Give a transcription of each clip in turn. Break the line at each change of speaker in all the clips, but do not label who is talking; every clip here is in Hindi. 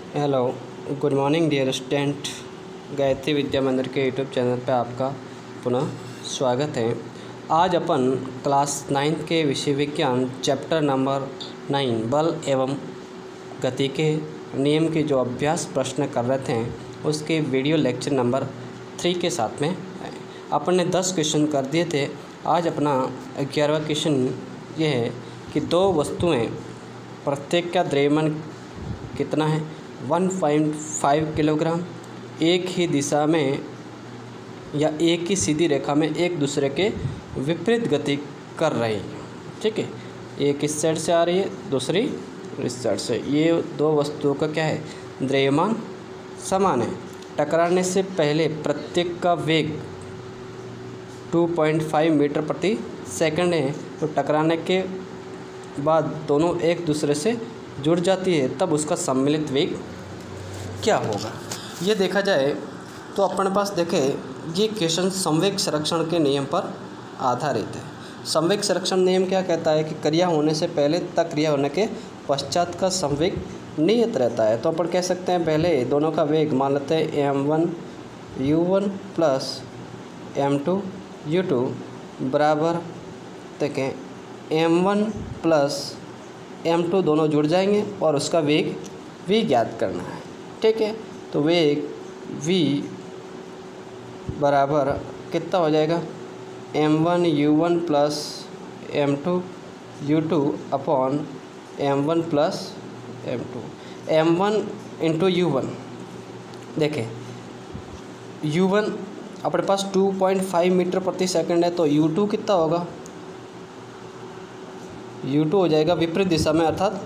Hello, good morning dear student. Gayatri Vidya Mandir के यूट्यूब चैनल पर आपका पुनः स्वागत है। आज अपन क्लास 9 के विषय विज्ञान चैप्टर नंबर 9 बल एवं गति के नियम के जो अभ्यास प्रश्न कर रहे थे उसके वीडियो लेक्चर नंबर 3 के साथ में अपन ने 10 क्वेश्चन कर दिए थे। आज अपना 11वां क्वेश्चन ये है कि दो वस्तुएं प्रत्येक का द्रव्यमान कितना है 1.5 किलोग्राम, एक ही दिशा में या एक ही सीधी रेखा में एक दूसरे के विपरीत गति कर रही है। ठीक है, एक इस साइड से आ रही है, दूसरी इस साइड से। ये दो वस्तुओं का क्या है, द्रव्यमान समान है। टकराने से पहले प्रत्येक का वेग 2.5 मीटर प्रति सेकंड है। तो टकराने के बाद दोनों एक दूसरे से जुड़ जाती है, तब उसका सम्मिलित वेग क्या होगा। ये देखा जाए तो अपने पास देखें, ये क्वेश्चन संवेग संरक्षण के नियम पर आधारित है। संवेग संरक्षण नियम क्या कहता है कि क्रिया होने से पहले तथा क्रिया होने के पश्चात का संवेग नियत रहता है। तो अपन कह सकते हैं पहले दोनों का वेग मान लेते हैं m1u1 प्लस m2 u2 बराबर देखें m1 प्लस m2 दोनों जुड़ जाएंगे और उसका वेग v ज्ञात करना है। ठीक है, तो वेग v बराबर कितना हो जाएगा m1u1 plus m2 u2 upon m1 plus m2। m1 into u1 देखें, u1 अपने पास 2.5 मीटर प्रति सेकंड है, तो u2 कितना होगा, u2 हो जाएगा विपरीत दिशा में अर्थात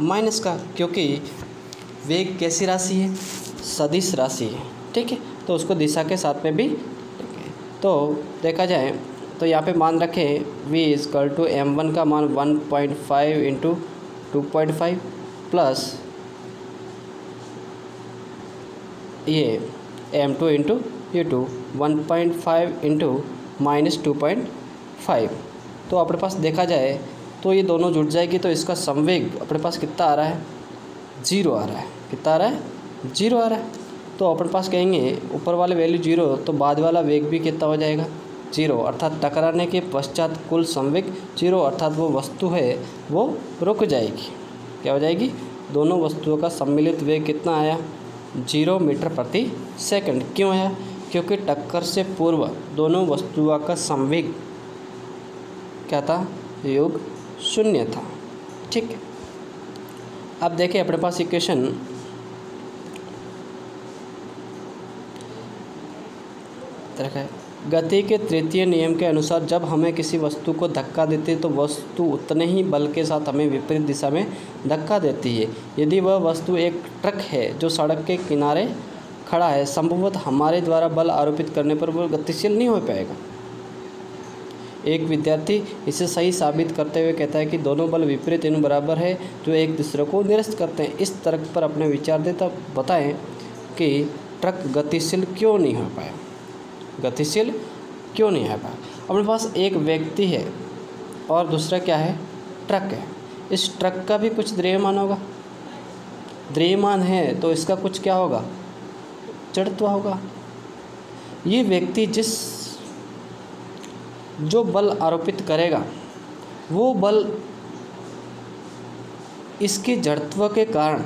माइनस का, क्योंकि वेग कैसी राशि है, सदिश राशि है। ठीक है, तो उसको दिशा के साथ में भी तो देखा जाए तो यहाँ पे मान रखें v = m1 का मान 1.5 इंटू 2.5 प्लस ये m2 इंटू u2 1.5 इंटू -2.5। तो अपने पास देखा जाए तो ये दोनों जुड़ जाएगी, तो इसका संवेग अपने पास कितना आ रहा है, 0 आ रहा है। कितना आ रहा है, 0 आ रहा है। तो अपने पास कहेंगे ऊपर वाले वैल्यू 0, तो बाद वाला वेग भी कितना हो जाएगा, 0, अर्थात टकराने के पश्चात कुल संवेग 0, अर्थात वो वस्तु है वो रुक जाएगी। क्या हो जाएगी, दोनों वस्तुओं का सम्मिलित वेग कितना आया, 0 मीटर प्रति सेकंड। क्यों आया, क्योंकि टक्कर से पूर्व दोनों वस्तुओं का संवेग क्या था, योग 0 था। ठीक है, अब देखें अपने पास इक्वेशन रखा है। गति के तृतीय नियम के अनुसार जब हमें किसी वस्तु को धक्का देते हैं तो वस्तु उतने ही बल के साथ हमें विपरीत दिशा में धक्का देती है। यदि वह वस्तु एक ट्रक है जो सड़क के किनारे खड़ा है, संभवतः हमारे द्वारा बल आरोपित करने पर वह गतिशील नहीं हो पाएगा। एक विद्यार्थी इसे सही साबित करते हुए कहता है कि दोनों बल विपरीत इन बराबर है जो एक दूसरे को निरस्त करते हैं। इस तर्क पर अपने विचार दें, तब बताएं कि ट्रक गतिशील क्यों नहीं हो पाया, गतिशील क्यों नहीं हो पाया। अपने पास एक व्यक्ति है और दूसरा क्या है, ट्रक है। इस ट्रक का भी कुछ द्रव्यमान होगा, द्रव्यमान है तो इसका कुछ क्या होगा, जड़त्व होगा। ये व्यक्ति जो बल आरोपित करेगा वो बल इसके जड़त्व के कारण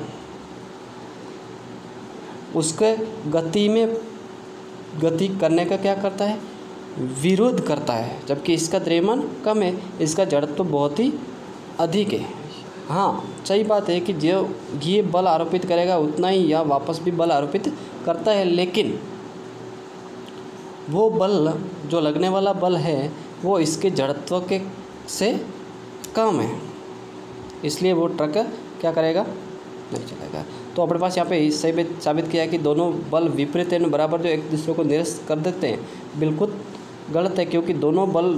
उसके गति करने का क्या करता है, विरोध करता है, जबकि इसका द्रव्यमान कम है, इसका जड़त्व बहुत ही अधिक है। हाँ, सही बात है कि जो ये बल आरोपित करेगा उतना ही यह वापस भी बल आरोपित करता है, लेकिन वो बल जो लगने वाला बल है वो इसके जड़त्व के से कम है, इसलिए वो ट्रक क्या करेगा, नहीं चलेगा। तो अपने पास यहाँ पे सही साबित किया कि दोनों बल विपरीत एन बराबर जो एक दूसरे को निरस्त कर देते हैं, बिल्कुल गलत है, क्योंकि दोनों बल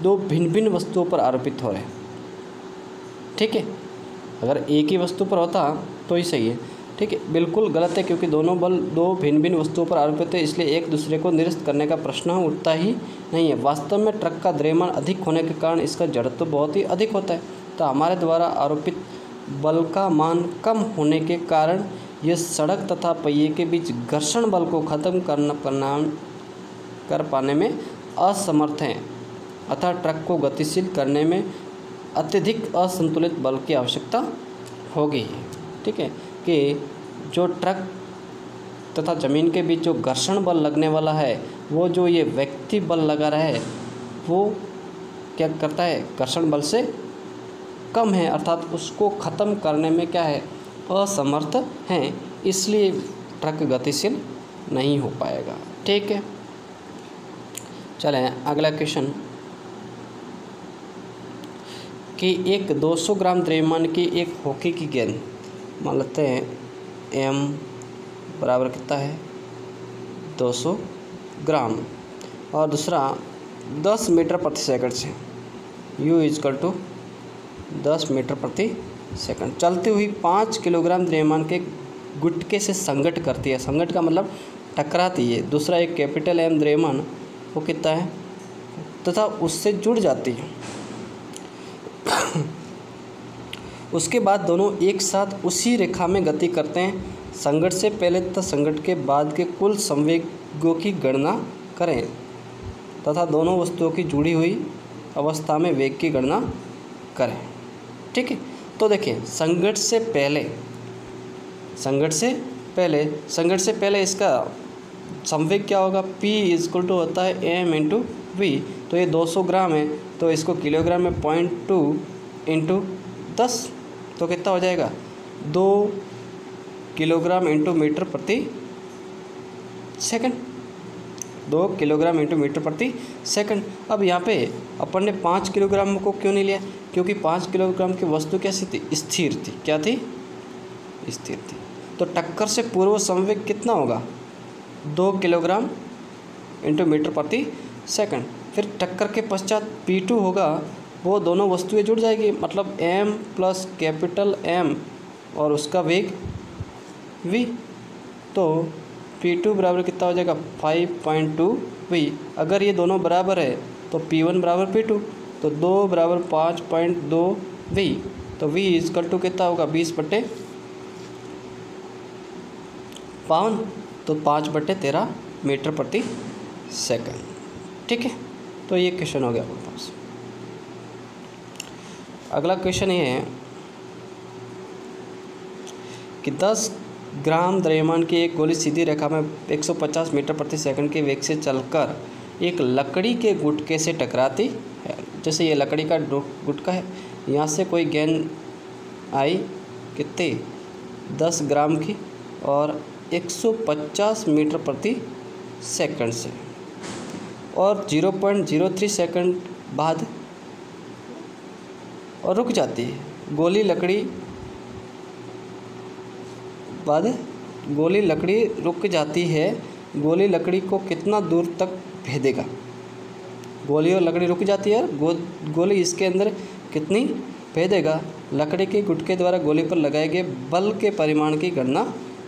दो भिन्न भिन्न वस्तुओं पर आरोपित हो रहे हैं। ठीक है, अगर एक ही वस्तु पर होता तो ही सही है। ठीक है, बिल्कुल गलत है, क्योंकि दोनों बल दो भिन्न भिन्न वस्तुओं पर आरोपित है, इसलिए एक दूसरे को निरस्त करने का प्रश्न उठता ही नहीं है। वास्तव में ट्रक का द्रव्यमान अधिक होने के कारण इसका जड़त्व बहुत ही अधिक होता है। तो हमारे द्वारा आरोपित बल का मान कम होने के कारण यह सड़क तथा पहिए के बीच घर्षण बल को खत्म कर पाने में असमर्थ हैं, अतः ट्रक को गतिशील करने में अत्यधिक असंतुलित बल की आवश्यकता होगी। ठीक है, कि जो ट्रक तथा ज़मीन के बीच जो घर्षण बल लगने वाला है, वो जो ये व्यक्ति बल लगा रहा है वो क्या करता है, घर्षण बल से कम है, अर्थात उसको ख़त्म करने में क्या है, असमर्थ हैं, इसलिए ट्रक गतिशील नहीं हो पाएगा। ठीक है, चलें अगला क्वेश्चन कि एक 200 ग्राम द्रव्यमान की एक हॉकी की गेंद, मान लेते हैं m बराबर कितना है 200 ग्राम, और दूसरा 10 मीटर प्रति सेकंड से u = 10 मीटर प्रति सेकंड चलती हुई 5 किलोग्राम द्रव्यमान के गुटके से संघट करती है। संघट का मतलब टकराती है। दूसरा एक कैपिटल M द्रव्यमान वो कितना है तथा उससे जुड़ जाती है। उसके बाद दोनों एक साथ उसी रेखा में गति करते हैं। संघट से पहले तथा संघट के बाद के कुल संवेगों की गणना करें तथा दोनों वस्तुओं की जुड़ी हुई अवस्था में वेग की गणना करें। ठीक है, तो देखिए संघट से पहले इसका संवेग क्या होगा, P होता है m × v। तो ये 200 ग्राम है तो इसको किलोग्राम में 0.2 × 10 तो कितना हो जाएगा 2 किलोग्राम × मीटर प्रति सेकंड, 2 किलोग्राम × मीटर प्रति सेकंड। अब यहाँ पे अपन ने 5 किलोग्राम को क्यों नहीं लिया, क्योंकि 5 किलोग्राम की वस्तु कैसी थी, स्थिर थी। क्या थी, स्थिर थी। तो टक्कर से पूर्व संवेग कितना होगा 2 किलोग्राम × मीटर प्रति सेकंड। फिर टक्कर के पश्चात P2 होगा, वो दोनों वस्तुएं जुड़ जाएगी, मतलब m प्लस कैपिटल M और उसका वेग v। तो P2 बराबर कितना हो जाएगा 5.2 v। अगर ये दोनों बराबर है तो P1 बराबर P2, तो 2 बराबर 5.2 v। तो v = कितना होगा 20/52, तो 5/13 मीटर प्रति सेकंड। ठीक है, तो ये क्वेश्चन हो गया हमारे पास। अगला क्वेश्चन ये है कि 10 ग्राम द्रव्यमान की एक गोली सीधी रेखा में 150 मीटर प्रति सेकंड के वेग से चलकर एक लकड़ी के गुटके से टकराती है। जैसे ये लकड़ी का गुटका है, यहाँ से कोई गेंद आई कितने 10 ग्राम की और 150 मीटर प्रति सेकंड से, और 0.03 सेकंड बाद और रुक जाती है। गोली लकड़ी रुक जाती है। गोली लकड़ी को कितना दूर तक भेदेगा, गोली और लकड़ी रुक जाती है, गोली इसके अंदर कितनी भेदेगा। लकड़ी के गुटके द्वारा गोली पर लगाए गए बल के परिमाण की गणना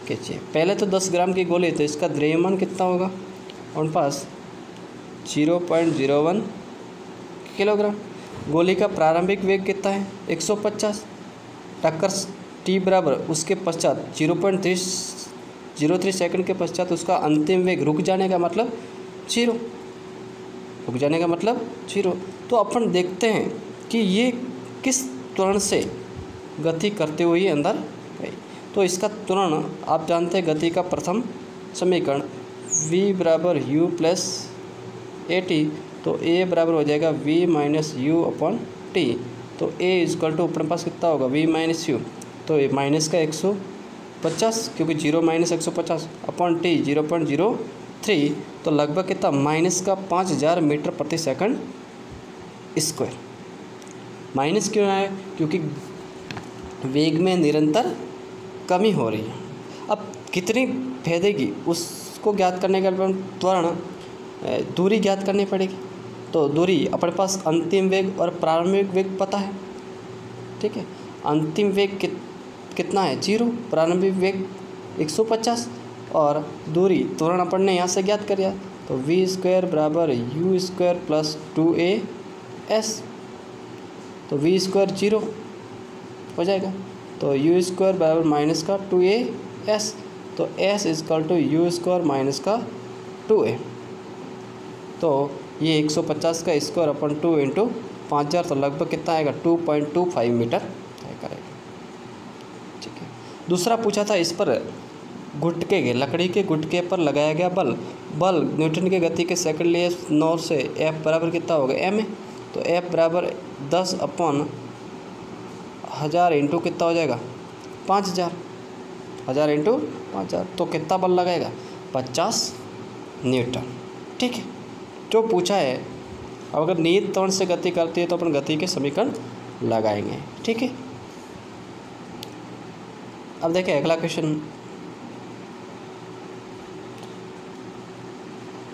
कीजिए। पहले तो 10 ग्राम की गोली, तो इसका द्रव्यमान कितना होगा उन पास 0.01 किलोग्राम। गोली का प्रारंभिक वेग कितना है 150। टक्कर t बराबर उसके पश्चात 0.03 सेकंड के पश्चात उसका अंतिम वेग रुक जाने का मतलब 0, तो अपन देखते हैं कि ये किस त्वरण से गति करते हुए अंदर गई। तो इसका त्वरण आप जानते हैं, गति का प्रथम समीकरण v बराबर u प्लस at, तो a बराबर हो जाएगा v minus u upon t। तो a = अपने पास कितना होगा v माइनस u, तो ये माइनस का 150 क्योंकि 0 माइनस 150 अपॉन t 0.03, तो लगभग कितना माइनस का 5000 मीटर प्रति सेकंड स्क्वायर। माइनस क्यों है, क्योंकि वेग में निरंतर कमी हो रही है। अब कितनी भेदेगी उसको ज्ञात करने के लिए त्वरण दूरी ज्ञात करनी पड़ेगी। तो दूरी अपने पास अंतिम वेग और प्रारंभिक वेग पता है। ठीक है, अंतिम वेग कितना है 0, प्रारंभिक वेग 150 और दूरी त्वरण अपन ने यहाँ से ज्ञात कर दिया। तो v² बराबर u² प्लस 2as, तो v² 0 हो जाएगा। तो u² बराबर माइनस का 2as एस, तो S equal to u square minus का 2a। तो ये 150 का स्क्वायर अपन 2 इंटू 5000 तो लगभग कितना आएगा 2.25 मीटर तय करेगा। ठीक है। दूसरा पूछा था इस पर गुटके के लकड़ी के गुटके पर लगाया गया बल न्यूटन की गति के सेकंड लिए 9 से एफ बराबर कितना होगा एम है। तो एफ बराबर 10/1000 इंटू कितना हो जाएगा 5000, 1000 इंटू 5000 तो कितना बल लगाएगा 50 न्यूटन। ठीक है। जो पूछा है, अब अगर नील त्वरण से गति करती है तो अपन गति के समीकरण लगाएंगे। ठीक है। अब देखिए अगला क्वेश्चन,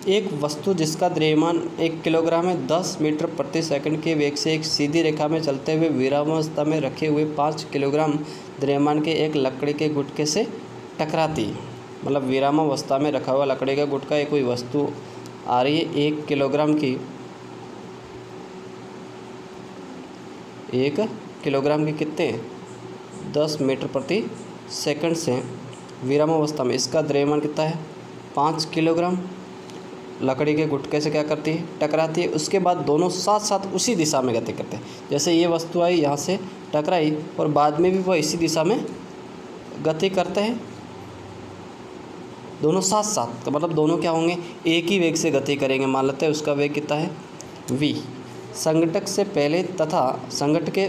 एक वस्तु जिसका द्रव्यमान 1 किलोग्राम है 10 मीटर प्रति सेकंड के वेग से एक सीधी रेखा में चलते हुए विरामावस्था में रखे हुए 5 किलोग्राम द्रव्यमान के एक लकड़ी के गुटके से टकराती है। मतलब विरामावस्था में रखा हुआ लकड़ी का गुटका एक कोई वस्तु आ रही है 1 किलोग्राम की, 1 किलोग्राम की कितने 10 मीटर प्रति सेकंड से विरामावस्था में, इसका द्रव्यमान कितना है 5 किलोग्राम, लकड़ी के गुटके से क्या करती है टकराती है। उसके बाद दोनों साथ साथ उसी दिशा में गति करते हैं। जैसे ये वस्तु आई यहाँ से टकराई और बाद में भी वह इसी दिशा में गति करते हैं, दोनों साथ साथ। तो मतलब दोनों क्या होंगे एक ही वेग से गति करेंगे। मान लेते हैं उसका वेग कितना है v। संघटक से पहले तथा संघटक के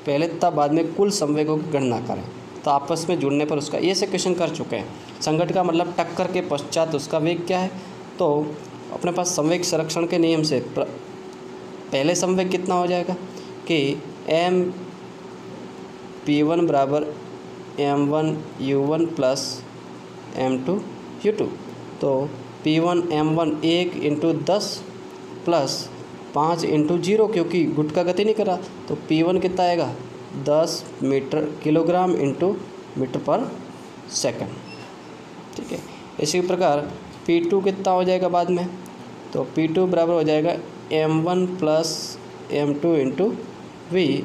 पहले तथा बाद में कुल संवेगों की गणना करें। तो आपस में जुड़ने पर उसका, ये से क्वेश्चन कर चुके हैं। संघटक का मतलब टक्कर के पश्चात उसका वेग क्या है। तो अपने पास संवेग संरक्षण के नियम से पहले संवेग कितना हो जाएगा कि एम P1 बराबर M1 U1 plus M2 U2। तो P1 M1 1 into 10 plus 5 into 0, क्योंकि गुटका गति नहीं कर रहा तो P1 कितना आएगा 10 मीटर किलोग्राम इंटू मीटर पर सेकंड। ठीक है। इसी प्रकार P2 कितना हो जाएगा बाद में, तो P2 बराबर हो जाएगा M1 plus M2 into V।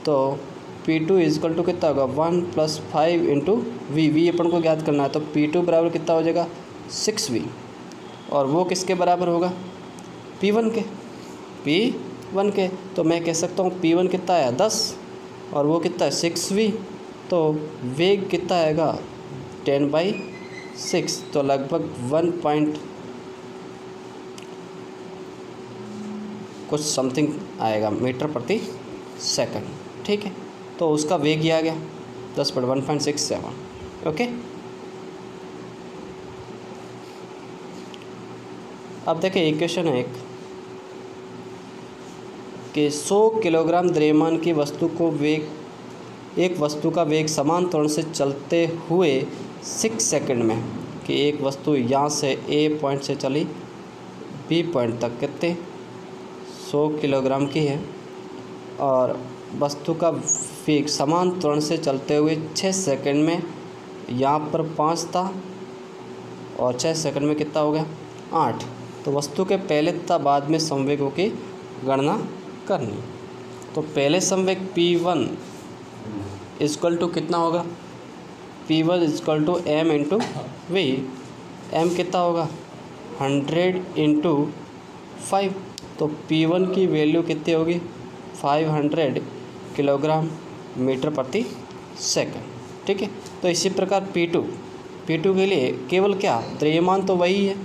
तो P2 इजकल टू कितना होगा 1 प्लस 5 इंटू V अपन को ज्ञात करना है। तो P2 बराबर कितना हो जाएगा 6V, और वो किसके बराबर होगा P1 के। तो मैं कह सकता हूँ P1 कितना आया 10 और वो कितना है 6V। तो वेग कितना आएगा 10/6, तो लगभग 1 पॉइंट कुछ समथिंग आएगा मीटर प्रति सेकंड। ठीक है। तो उसका वेग ही आ गया 10/1.67। ओके। अब देखिए इक्वेशन है कि 100 किलोग्राम द्रव्यमान की वस्तु को एक वस्तु का वेग समान त्वरण से चलते हुए 6 सेकंड में, कि एक वस्तु यहाँ से A पॉइंट से चली B पॉइंट तक कितने 100 किलोग्राम की है, और वस्तु का वेग समान त्वरण से चलते हुए 6 सेकंड में, यहाँ पर 5 था और 6 सेकंड में कितना हो गया 8। तो वस्तु के पहले तथा बाद में संवेगों की गणना करनी। तो पहले संवेग P1 इक्वल टू कितना होगा P1 equal to M into V। M कितना होगा 100 इंटू 5। तो P1 की वैल्यू कितनी होगी 500 किलोग्राम मीटर प्रति सेकंड। ठीक है। तो इसी प्रकार P2 के लिए केवल क्या द्रव्यमान तो वही है,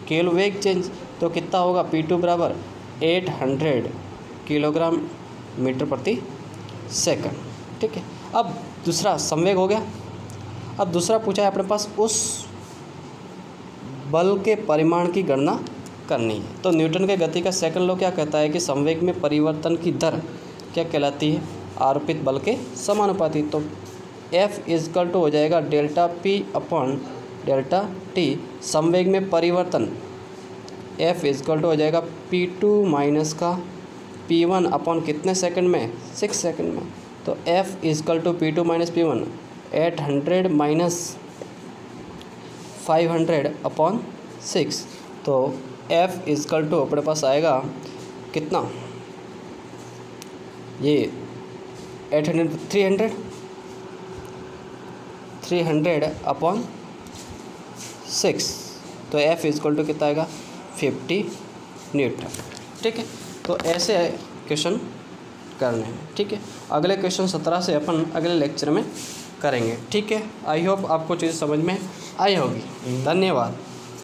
केवल वेग चेंज। तो कितना होगा P2 बराबर 800 किलोग्राम मीटर प्रति सेकंड। ठीक है। अब दूसरा संवेग हो गया। अब दूसरा पूछा है अपने पास उस बल के परिमाण की गणना करनी है। तो न्यूटन के गति का सेकंड लॉ क्या कहता है कि संवेग में परिवर्तन की दर क्या कहलाती है आरोपित बल के समानुपाती। तो F इजकल टू हो जाएगा delta P upon delta T। संवेग में परिवर्तन F इजकल टू हो जाएगा P2 माइनस का P1 अपॉन कितने सेकंड में 6 सेकंड में। तो F equal to P2 minus P1 800 minus 500 upon 6। तो F इजकल टू अपने पास आएगा कितना, ये 300 300/6, तो F इक्वल टू कितना आएगा 50 न्यूटन। ठीक है, तो ऐसे क्वेश्चन करने हैं। ठीक है, अगले क्वेश्चन 17 से अपन अगले लेक्चर में करेंगे। ठीक है, आई होप आपको चीज़ समझ में आई होगी। धन्यवाद।